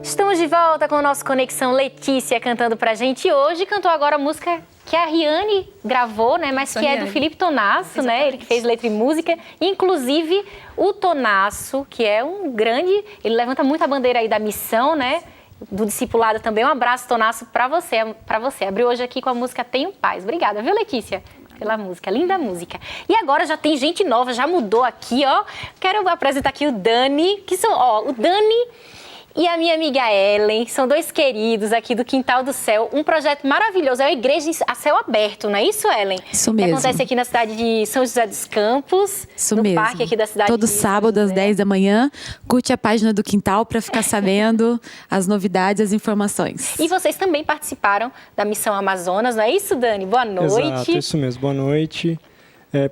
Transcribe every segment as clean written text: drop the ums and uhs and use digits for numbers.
Estamos de volta com o nosso Conexão Letícia cantando pra gente. E hoje cantou agora a música que a Riane gravou, né? Mas que é do Felipe Tonasso, né? Ele que fez letra e música. Inclusive, o Tonasso, que é um grande... Ele levanta muito a bandeira aí da missão, né? Do discipulado também. Um abraço, Tonasso, pra você. Abriu hoje aqui com a música Tenho Paz. Obrigada, viu, Letícia? Pela música, linda música. E agora já tem gente nova, já mudou aqui, ó. Quero apresentar aqui o Dani, que são, ó, o Dani e a minha amiga Ellen, são dois queridos aqui do Quintal do Céu, um projeto maravilhoso, é uma igreja a céu aberto, não é isso, Ellen? Isso mesmo. Que acontece aqui na cidade de São José dos Campos, isso no mesmo. parque aqui da cidade Todo de sábado às 10 da manhã, curte a página do Quintal para ficar sabendo as novidades, as informações. E vocês também participaram da Missão Amazonas, não é isso, Dani? Boa noite. Exato, isso mesmo, boa noite.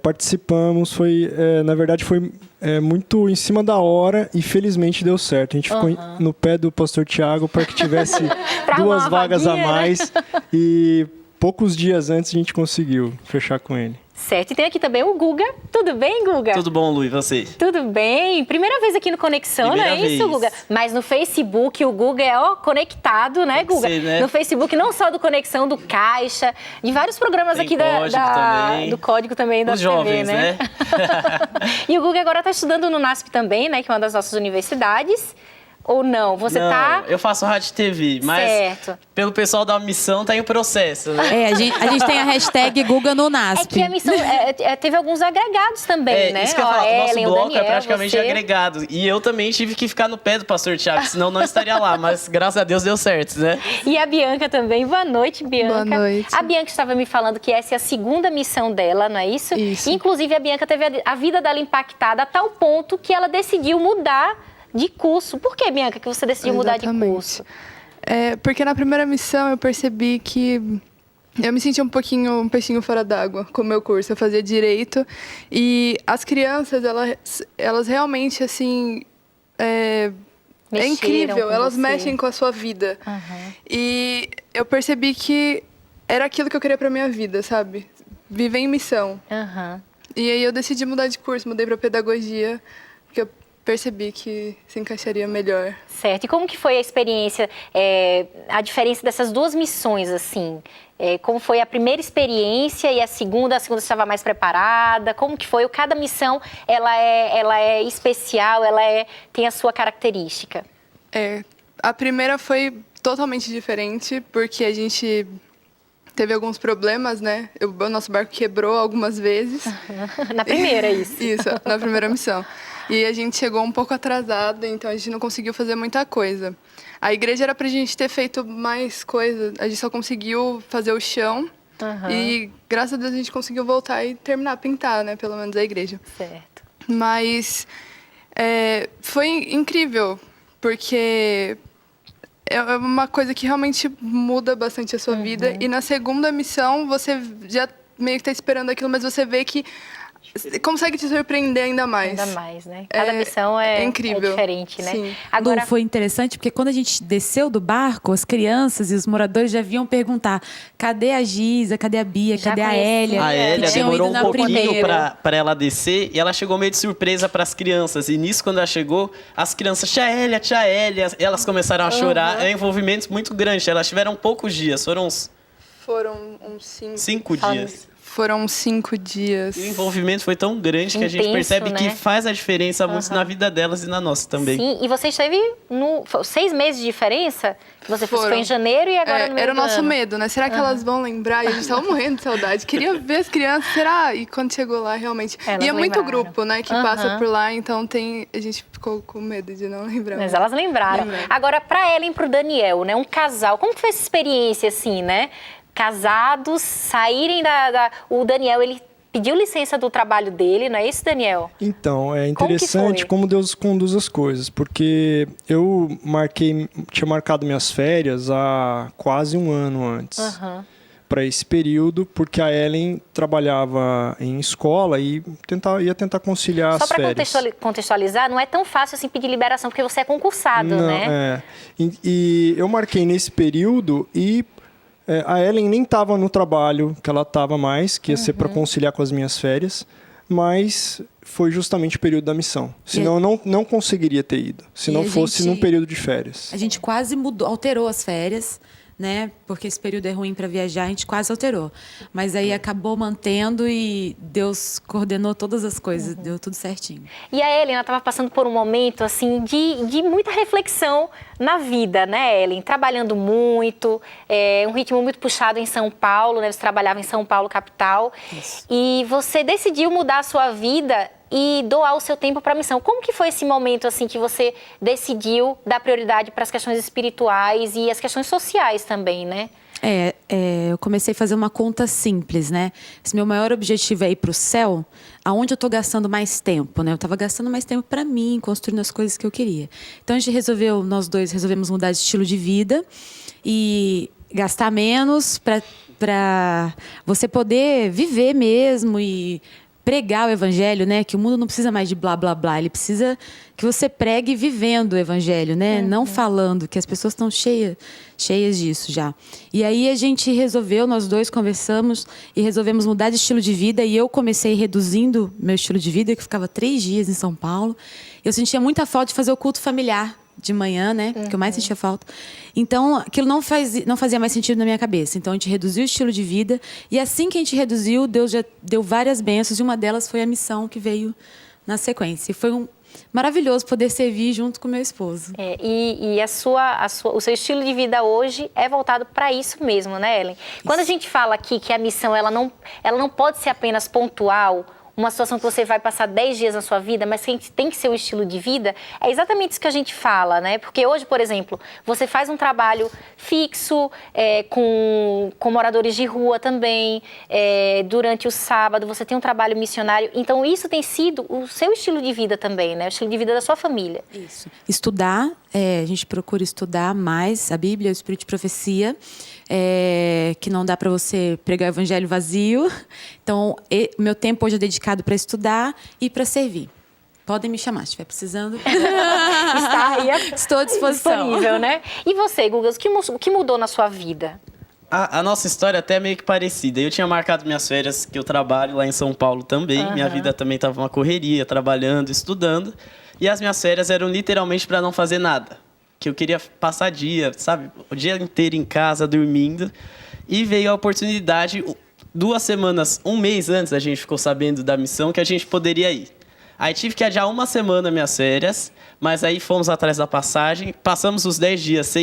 Participamos, na verdade foi muito em cima da hora e felizmente deu certo. A gente ficou no pé do pastor Tiago para que tivesse 2 vagas a mais, né? E poucos dias antes a gente conseguiu fechar com ele. Certo, e tem aqui também o Guga. Tudo bem, Guga? Tudo bom, Lu, e você? Tudo bem. Primeira vez aqui no Conexão, Primeira não é isso, vez. Guga? Mas no Facebook, o Guga é, ó, conectado, né, Guga? Ser, né? No Facebook, não só do Conexão, do Caixa, de vários programas Tem aqui do Código também da Os TV, jovens, né? E o Guga agora está estudando no NASP também, né, que é uma das nossas universidades. Ou não? Você não, tá... eu faço rádio e TV, mas certo. Pelo pessoal da missão tá em processo, né? A gente tem a hashtag Guga no NASP. É que a missão teve alguns agregados também, né? Isso que eu ia falar, o nosso Ellen, bloco Daniel, é praticamente você... agregado. E eu também tive que ficar no pé do pastor Tiago, senão não estaria lá. Mas graças a Deus deu certo, né? E a Bianca também. Boa noite, Bianca. Boa noite. A Bianca estava me falando que essa é a segunda missão dela, não é isso? Isso. Inclusive, a Bianca teve a vida dela impactada a tal ponto que ela decidiu mudar de curso. Por que, Bianca, que você decidiu mudar de curso? Porque na primeira missão eu percebi que eu me sentia um peixinho fora d'água com o meu curso. Eu fazia direito e as crianças, elas realmente, assim, é incrível. Elas mexem com a sua vida. E eu percebi que era aquilo que eu queria pra minha vida, sabe? Viver em missão. E aí eu decidi mudar de curso, mudei pra pedagogia, porque eu percebi que se encaixaria melhor. Certo. E como que foi a experiência, a diferença dessas duas missões, assim? Como foi a primeira experiência e a segunda estava mais preparada? Como que foi? Cada missão, ela é especial, tem a sua característica. A primeira foi totalmente diferente, porque a gente teve alguns problemas, né? O nosso barco quebrou algumas vezes. Na primeira, isso. Isso, na primeira missão. E a gente chegou um pouco atrasado, então a gente não conseguiu fazer muita coisa. A igreja era pra gente ter feito mais coisa, a gente só conseguiu fazer o chão. E graças a Deus a gente conseguiu voltar e terminar a pintar, né? Pelo menos a igreja. Certo. Mas foi incrível, porque é uma coisa que realmente muda bastante a sua vida. E na segunda missão, você já meio que tá esperando aquilo, mas você vê que consegue te surpreender ainda mais. Ainda mais, né? Cada missão é incrível. Diferente, né? Sim. Agora, Lu, foi interessante porque quando a gente desceu do barco, as crianças e os moradores já vinham perguntar: cadê a Giza, cadê a Bia, cadê a Hélia? A Hélia que tinham demorou ido um na pouquinho primeira. para ela descer e ela chegou meio de surpresa para as crianças. E nisso, quando ela chegou, as crianças, tia Hélia, elas começaram a chorar. É um envolvimento muito grande. Elas tiveram poucos dias, foram uns 5 dias. Foram 5 dias. E o envolvimento foi tão grande que a gente Intenso, percebe né? que faz a diferença muito na vida delas e na nossa também. sim, e você esteve 6 meses de diferença? Você foi em janeiro e agora no meio Era o do nosso ano. medo, né? Será que elas vão lembrar? E a gente tava morrendo de saudade. Queria ver as crianças, será? E quando chegou lá, realmente... Elas e é muito lembraram. grupo, né? Que passa por lá, então a gente ficou com medo de não lembrar. Mas elas lembraram. Agora, para Ellen e para o Daniel, né? Um casal, como que foi essa experiência, assim, né? Casados, saírem O Daniel, ele pediu licença do trabalho dele, não é isso, Daniel? Então, é interessante como Deus conduz as coisas, porque eu tinha marcado minhas férias há quase um ano antes. Para esse período, porque a Ellen trabalhava em escola e ia tentar conciliar Só as férias. Só para contextualizar, não é tão fácil assim pedir liberação, porque você é concursado, Não, né? E eu marquei nesse período e a Ellen nem estava no trabalho que ela estava mais, que ia ser para conciliar com as minhas férias, mas foi justamente o período da missão. Senão eu não conseguiria ter ido. Se não fosse num período de férias. A gente quase alterou as férias, né? Porque esse período é ruim para viajar, a gente quase alterou. Mas aí acabou mantendo e Deus coordenou todas as coisas, deu tudo certinho. E a Ellen, ela estava passando por um momento, assim, de muita reflexão na vida, né, Ellen? Trabalhando muito, um ritmo muito puxado em São Paulo, né? Você trabalhava em São Paulo, capital. Isso. E você decidiu mudar a sua vida e doar o seu tempo para a missão. Como que foi esse momento, assim, que você decidiu dar prioridade para as questões espirituais e as questões sociais também, né? Eu comecei a fazer uma conta simples, né? Se meu maior objetivo é ir para o céu, aonde eu estou gastando mais tempo, né? Eu estava gastando mais tempo para mim, construindo as coisas que eu queria. Então, nós dois resolvemos mudar de estilo de vida e gastar menos para você poder viver mesmo e pregar o evangelho, né? Que o mundo não precisa mais de blá, blá, blá. Ele precisa que você pregue vivendo o evangelho, né? Não falando, que as pessoas estão cheias disso já. E aí a gente nós dois conversamos e resolvemos mudar de estilo de vida. E eu comecei reduzindo meu estilo de vida, que ficava 3 dias em São Paulo. Eu sentia muita falta de fazer o culto familiar de manhã, né? Que eu mais sentia falta. Então, aquilo não fazia mais sentido na minha cabeça. Então, a gente reduziu o estilo de vida. E assim que a gente reduziu, Deus já deu várias bênçãos. E uma delas foi a missão que veio na sequência. E foi maravilhoso poder servir junto com meu esposo. E o seu estilo de vida hoje é voltado para isso mesmo, né, Ellen? Quando a gente fala aqui que a missão ela não pode ser apenas pontual, uma situação que você vai passar 10 dias na sua vida, mas que tem que ser o estilo de vida, é exatamente isso que a gente fala, né? Porque hoje, por exemplo, você faz um trabalho fixo com moradores de rua também, durante o sábado você tem um trabalho missionário, então isso tem sido o seu estilo de vida também, né? O estilo de vida da sua família. Isso. Estudar, a gente procura estudar mais a Bíblia, o Espírito de Profecia, que não dá para você pregar o evangelho vazio. Então, meu tempo hoje é dedicado para estudar e para servir. Podem me chamar, se estiver precisando. Está aí Estou à disposição. Disponível, né? E você, Gugas, o que mudou na sua vida? A nossa história até é meio que parecida. Eu tinha marcado minhas férias, que eu trabalho lá em São Paulo também. Minha vida também estava uma correria, trabalhando, estudando. E as minhas férias eram literalmente para não fazer nada. Que eu queria passar dia, sabe? O dia inteiro em casa, dormindo. E veio a oportunidade, 2 semanas, 1 mês antes, a gente ficou sabendo da missão que a gente poderia ir. Aí tive que adiar 1 semana minhas férias, mas aí fomos atrás da passagem, passamos os 10 dias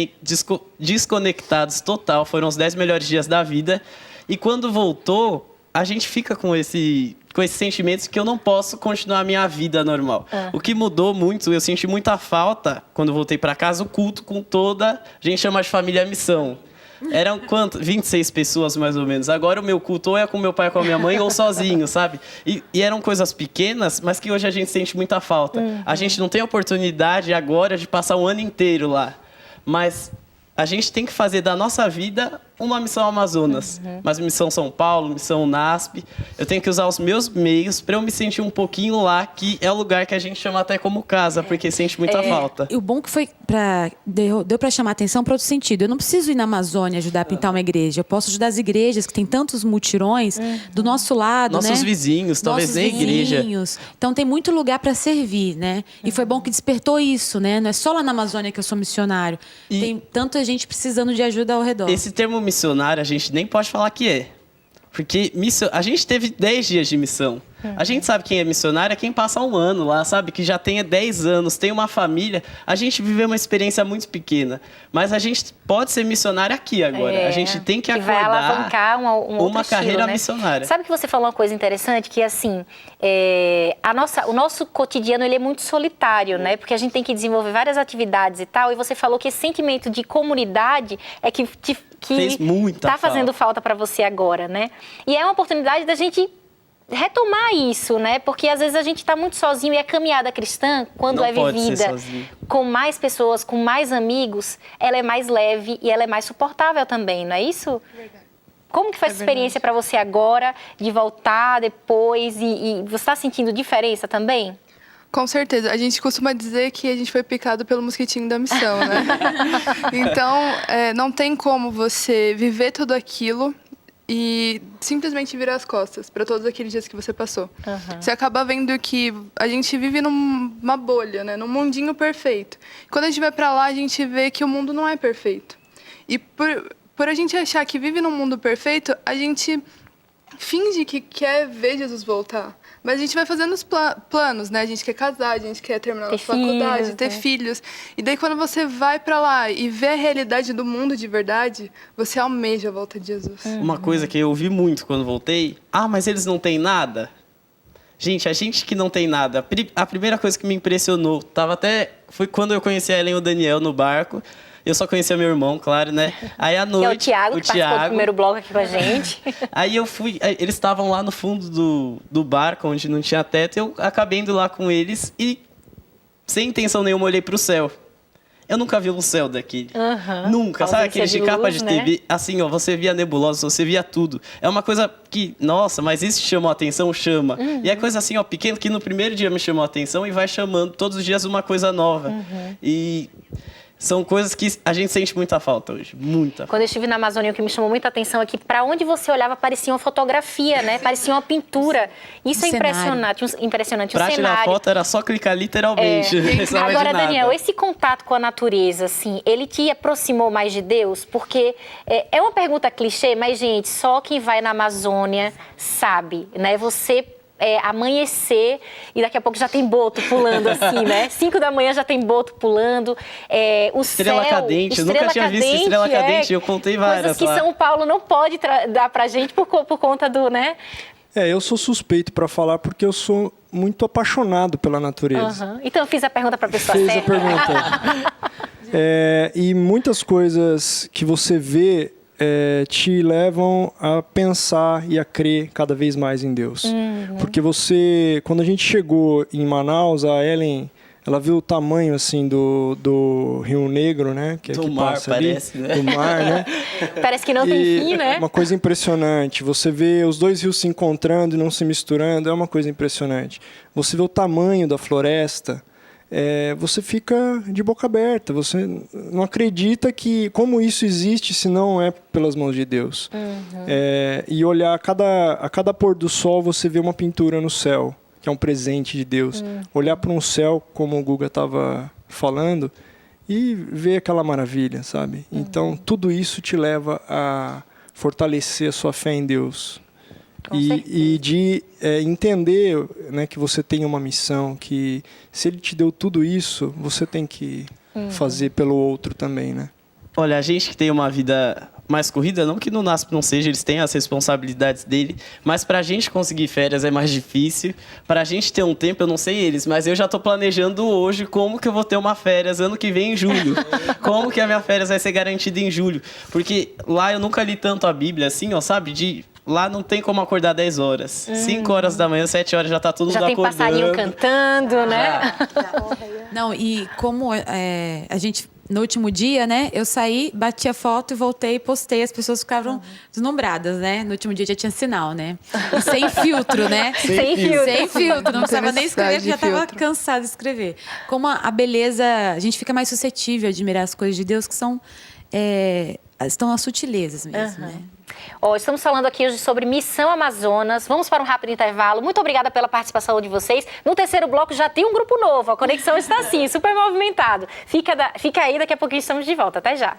desconectados total, foram os 10 melhores dias da vida. E quando voltou, a gente fica com esse sentimento de que eu não posso continuar a minha vida normal. O que mudou muito, eu senti muita falta, quando voltei para casa, o culto com toda, a gente chama de família missão. Eram quanto? 26 pessoas, mais ou menos. Agora o meu culto ou é com meu pai, com a minha mãe, ou sozinho, sabe? E eram coisas pequenas, mas que hoje a gente sente muita falta. A gente não tem oportunidade agora de passar um ano inteiro lá. Mas a gente tem que fazer da nossa vida uma missão Amazonas. Mas missão São Paulo, missão NASP. Eu tenho que usar os meus meios para eu me sentir um pouquinho lá, que é o lugar que a gente chama até como casa, porque sente muita falta. E o bom que foi deu para chamar atenção para outro sentido. Eu não preciso ir na Amazônia ajudar a pintar uma igreja. Eu posso ajudar as igrejas, que tem tantos mutirões do nosso lado, nossos né? vizinhos, talvez nem igreja. Então tem muito lugar para servir, né? E foi bom que despertou isso, né? Não é só lá na Amazônia que eu sou missionário. Tem tanta gente precisando de ajuda ao redor. Esse termo missionário a gente nem pode falar que é. Porque a gente teve 10 dias de missão. A gente sabe quem é missionário é quem passa 1 ano lá, sabe? Que já tenha 10 anos, tem uma família. A gente viveu uma experiência muito pequena. Mas a gente pode ser missionário aqui agora. A gente tem que acordar vai alavancar uma carreira estilo, né? missionária. Sabe que você falou uma coisa interessante? Que, assim, o nosso cotidiano ele é muito solitário, né? Porque a gente tem que desenvolver várias atividades e tal. E você falou que esse sentimento de comunidade é que fez muita tá fazendo falta para você agora, né? E é uma oportunidade da gente retomar isso, né? Porque às vezes a gente está muito sozinho e a caminhada cristã, quando é vivida com mais pessoas, com mais amigos, ela é mais leve e ela é mais suportável também, não é isso? Verdade. Como que foi essa experiência para você agora, de voltar depois e você está sentindo diferença também? Com certeza. A gente costuma dizer que a gente foi picado pelo mosquitinho da missão, né? Então, não tem como você viver tudo aquilo e simplesmente virar as costas para todos aqueles dias que você passou. Você acaba vendo que a gente vive numa bolha, né? Num mundinho perfeito. Quando a gente vai para lá, a gente vê que o mundo não é perfeito. E por a gente achar que vive num mundo perfeito, a gente finge que quer ver Jesus voltar. Mas a gente vai fazendo os planos, né? A gente quer casar, a gente quer terminar a faculdade, ter filhos. E daí, quando você vai pra lá e vê a realidade do mundo de verdade, você almeja a volta de Jesus. Uma coisa que eu ouvi muito quando voltei, mas eles não têm nada? Gente, a gente que não tem nada, a primeira coisa que me impressionou, foi quando eu conheci a Ellen e o Daniel no barco. Eu só conhecia meu irmão, claro, né? Aí à noite... Que é o Thiago, que participou do primeiro bloco aqui com a gente. Aí eles estavam lá no fundo do barco, onde não tinha teto, eu acabei indo lá com eles e, sem intenção nenhuma, olhei pro céu. Eu nunca vi um céu daquele. Nunca, sabe? Aqueles de capa de TV. Né? Assim, ó, você via nebulosa, você via tudo. É uma coisa que, nossa, mas isso chamou a atenção? Chama. E é coisa assim, ó, pequena, que no primeiro dia me chamou a atenção e vai chamando todos os dias uma coisa nova. E... são coisas que a gente sente muita falta hoje, muita. Quando eu estive na Amazônia, o que me chamou muita atenção é que para onde você olhava parecia uma fotografia, né? Parecia uma pintura. Isso é impressionante. Pra tirar foto era só clicar literalmente. Agora, Daniel, esse contato com a natureza, assim, ele te aproximou mais de Deus? Porque é uma pergunta clichê, mas, gente, só quem vai na Amazônia sabe, né? Você... amanhecer e daqui a pouco já tem boto pulando assim, né? 5 da manhã já tem boto pulando. O estrela céu, cadente, eu nunca tinha visto estrela cadente, eu contei várias. Coisas que São Paulo não pode dar pra gente por conta do, né? Eu sou suspeito para falar porque eu sou muito apaixonado pela natureza. Então eu fiz a pergunta para a pessoa certa. Fez a pergunta. E muitas coisas que você vê te levam a pensar e a crer cada vez mais em Deus. Porque quando a gente chegou em Manaus, a Ellen, ela viu o tamanho assim do Rio Negro, né? Do mar, parece, né? Do mar, né? Parece que não tem fim, né? Uma coisa impressionante. Você vê os dois rios se encontrando e não se misturando, é uma coisa impressionante. Você vê o tamanho da floresta, você fica de boca aberta, você não acredita que como isso existe se não é pelas mãos de Deus. E olhar a cada pôr do sol você vê uma pintura no céu, que é um presente de Deus. Olhar para um céu, como o Guga estava falando, e ver aquela maravilha, sabe? Então tudo isso te leva a fortalecer a sua fé em Deus. E de entender, né, que você tem uma missão, que se Ele te deu tudo isso, você tem que fazer pelo outro também, né? Olha, a gente que tem uma vida mais corrida, não que no NASP não seja, eles têm as responsabilidades dele, mas pra gente conseguir férias é mais difícil. Pra gente ter um tempo, eu não sei eles, mas eu já tô planejando hoje como que eu vou ter uma férias ano que vem em julho. Como que a minha férias vai ser garantida em julho. Porque lá eu nunca li tanto a Bíblia assim, ó, sabe? Lá não tem como acordar 10 horas. 5 horas da manhã, 7 horas já tá todo mundo acordando. Já tem passarinho cantando, né? Não, e como a gente... No último dia, né, eu saí, bati a foto e voltei, postei, as pessoas ficavam deslumbradas, né? No último dia já tinha sinal, né? E sem filtro, né? Sem filtro. Não precisava nem escrever, já estava cansada de escrever. Como a beleza, a gente fica mais suscetível a admirar as coisas de Deus, que estão as sutilezas mesmo, né? Estamos falando aqui hoje sobre Missão Amazonas. Vamos para um rápido intervalo. Muito obrigada pela participação de vocês. No terceiro bloco já tem um grupo novo. A conexão está assim, super movimentado. Fica aí, daqui a pouquinho estamos de volta. Até já.